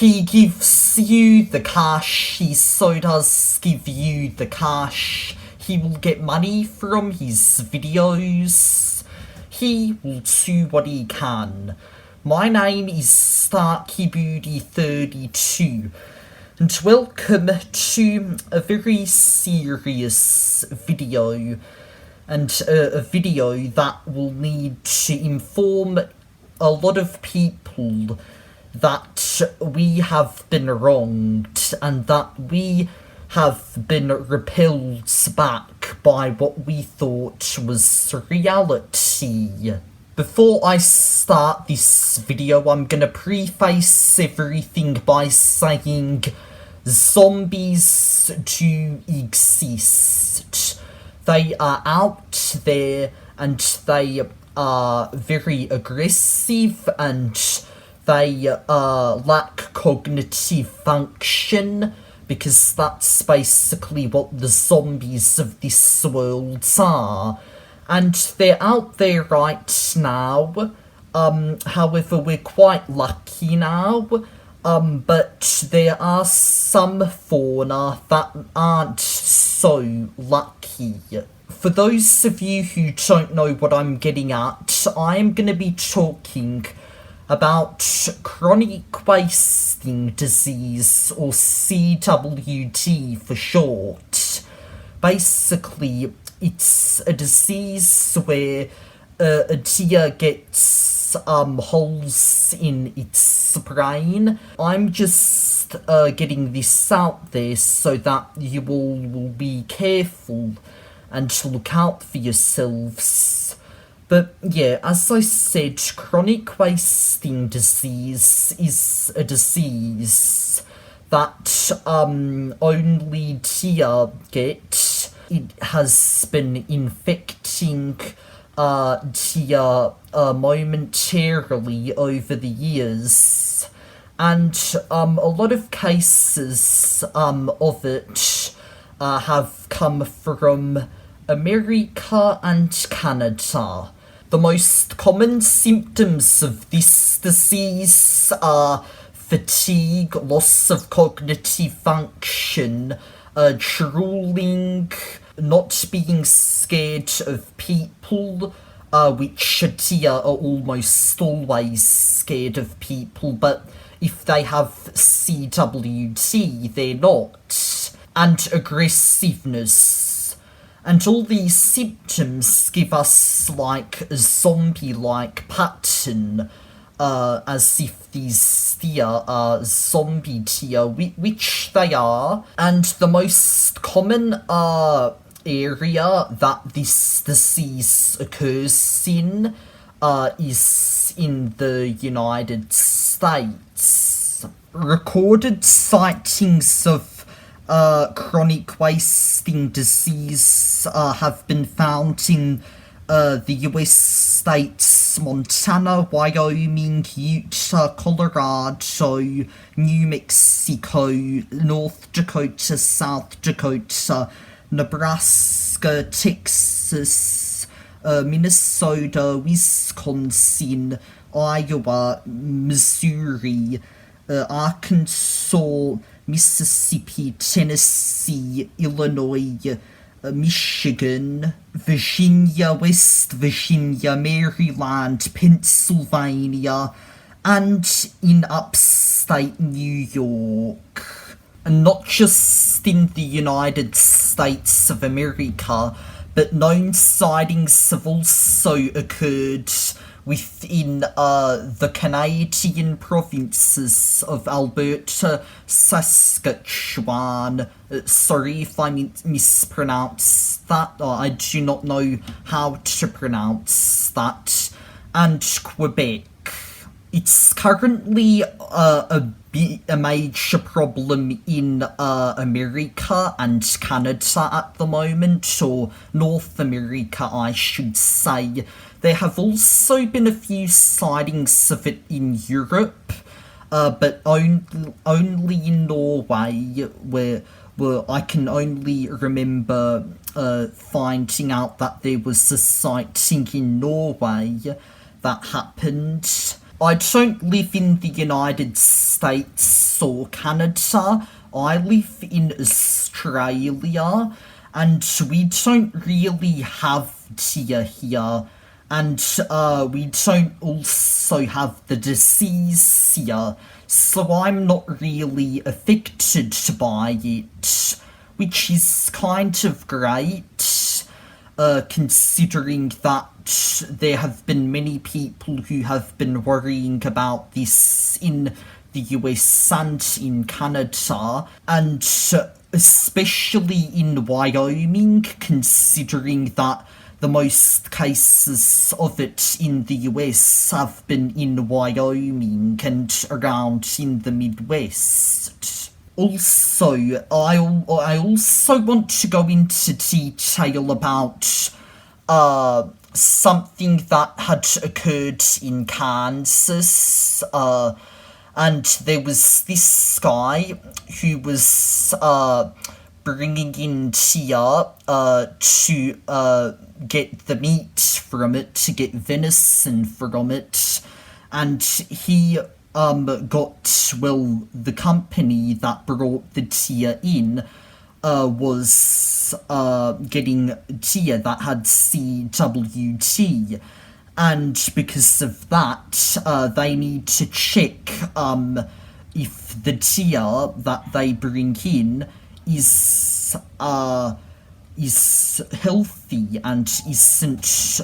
He gives you the cash, he so does give you the cash. He will get money from his videos. He will do what he can. My name is StarkyBooty32, and welcome to a very serious video, and a video that will need to inform a lot of people that we have been wronged and that we have been repelled back by what we thought was reality. Before I start this video, I'm gonna preface everything by saying zombies do exist. They are out there and they are very aggressive and they lack cognitive function, because that's basically what the zombies of this world are. And they're out there right now. However, we're quite lucky now. But there are some fauna that aren't so lucky. For those of you who don't know what I'm getting at, I'm going to be talking about chronic wasting disease, or CWD for short. Basically, it's a disease where a deer gets holes in its brain. I'm just getting this out there so that you all will be careful and look out for yourselves. But yeah, as I said, chronic wasting disease is a disease that only deer get. It has been infecting deer momentarily over the years, and a lot of cases of it have come from America and Canada. The most common symptoms of this disease are fatigue, loss of cognitive function, drooling, not being scared of people, which deer are almost always scared of people, but if they have CWD, they're not, and aggressiveness. And all these symptoms give us like a zombie-like pattern, as if these deer are zombie deer, which they are. And the most common area that this disease occurs in is in the United States. Recorded sightings of chronic wasting disease have been found in the US states Montana, Wyoming, Utah, Colorado, New Mexico, North Dakota, South Dakota, Nebraska, Texas, Minnesota, Wisconsin, Iowa, Missouri, Arkansas, Mississippi, Tennessee, Illinois, Michigan, Virginia, West Virginia, Maryland, Pennsylvania, and in upstate New York. And not just in the United States of America, but known sightings have also occurred within the Canadian provinces of Alberta, Saskatchewan, sorry if I mispronounced that, I do not know how to pronounce that, and Quebec. It's currently a major problem in America and Canada at the moment, or North America I should say. There have also been a few sightings of it in Europe, but only in Norway, where I can only remember finding out that there was a sighting in Norway that happened. I don't live in the United States or Canada. I live in Australia, and we don't really have deer here. And we don't also have the disease here, so I'm not really affected by it, which is kind of great, considering that there have been many people who have been worrying about this in the US and in Canada, and especially in Wyoming, considering that the most cases of it in the US have been in Wyoming and around in the Midwest. Also, I also want to go into detail about something that had occurred in Kansas, and there was this guy who was bringing in deer to get the meat from it, to get venison from it, and he got, well, the company that brought the deer in was getting deer that had CWT, and because of that, they need to check if the deer that they bring in is healthy and isn't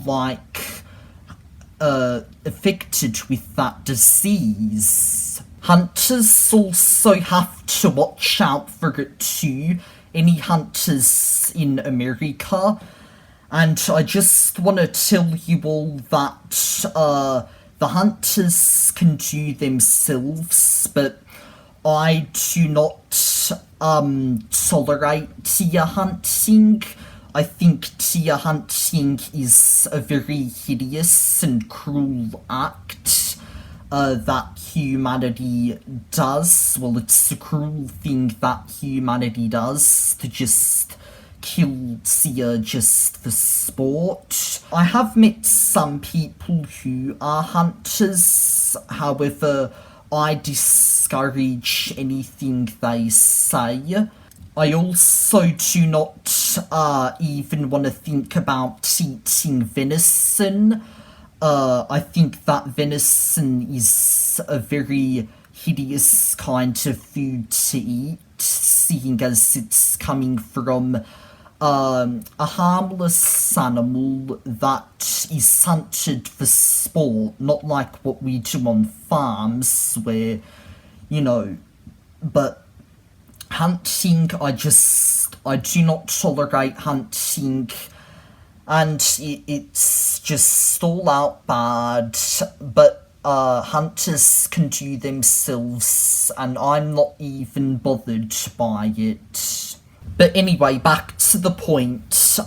like affected with that disease. Hunters also have to watch out for it too, any hunters in America. And I just want to tell you all that the hunters can do themselves, but I do not tolerate deer hunting. I think deer hunting is a very hideous and cruel act that humanity does. Well, it's a cruel thing that humanity does, to just kill deer just for sport. I have met some people who are hunters, however, I discourage anything they say. I also do not even want to think about eating venison. I think that venison is a very hideous kind of food to eat, seeing as it's coming from a harmless animal that is hunted for sport, not like what we do on farms where, you know, but hunting, I do not tolerate hunting, and it's just all out bad, but hunters can do themselves, and I'm not even bothered by it. But anyway, back to the point.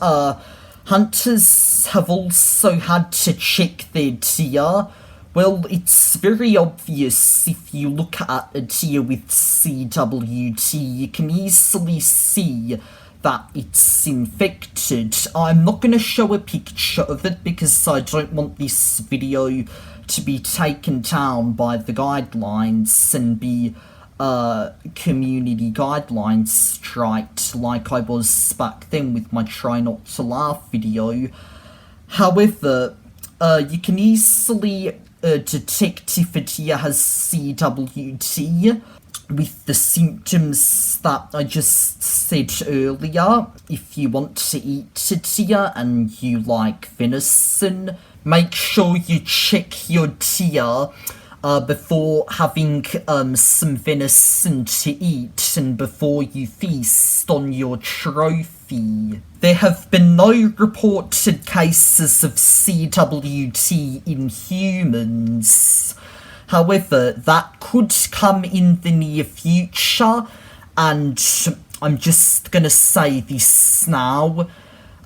Hunters have also had to check their deer. Well, it's very obvious if you look at a deer with CWT, you can easily see that it's infected. I'm not going to show a picture of it because I don't want this video to be taken down by the guidelines and be community guidelines striked like I was back then with my Try Not to Laugh video. However, you can easily detect if a deer has CWT with the symptoms that I just said earlier. If you want to eat a deer and you like venison, make sure you check your deer before having some venison to eat and before you feast on your trophy. There have been no reported cases of CWT in humans. However, that could come in the near future, and I'm just gonna say this now.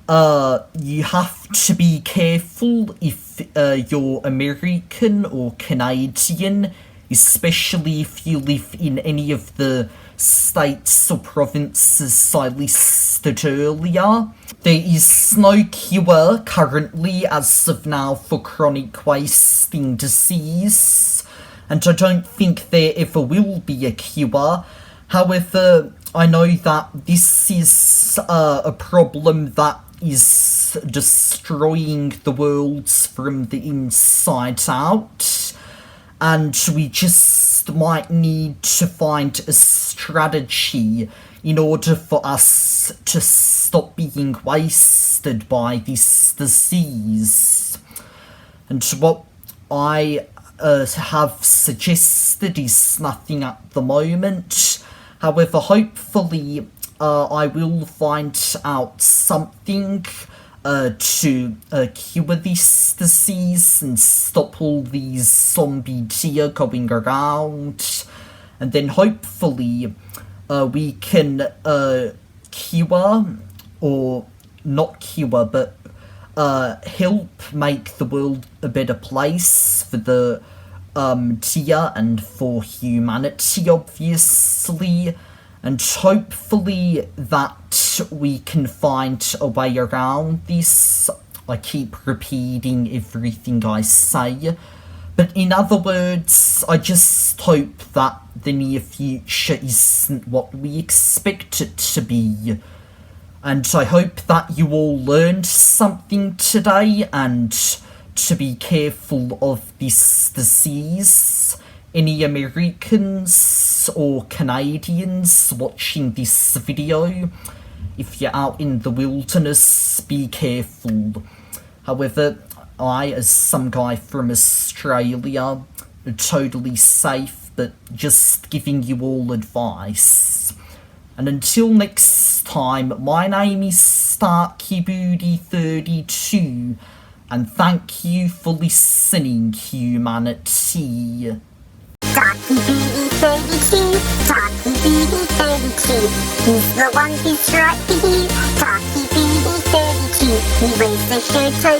You have to be careful if you're American or Canadian, especially if you live in any of the states or provinces I listed earlier. There is no cure currently as of now for chronic wasting disease, and I don't think there ever will be a cure. However, I know that this is a problem that is destroying the world from the inside out, and we just might need to find a strategy in order for us to stop being wasted by this disease. And what I have suggested is nothing at the moment. However, hopefully I will find out something to cure this disease and stop all these zombie deer going around. And then hopefully we can cure, or not cure, but help make the world a better place for the deer and for humanity, obviously. And hopefully that we can find a way around this. I keep repeating everything I say. But in other words, I just hope that the near future isn't what we expect it to be. And I hope that you all learned something today, and to be careful of this disease. Any Americans or Canadians watching this video, if you're out in the wilderness, be careful. However, I, as some guy from Australia, are totally safe, but just giving you all advice. And until next time, my name is StarkyBooty32, and thank you for listening, humanity. StarkyBooty32, StarkyBooty32, he's the one who's right for you. StarkyBooty32, he wears the shirt over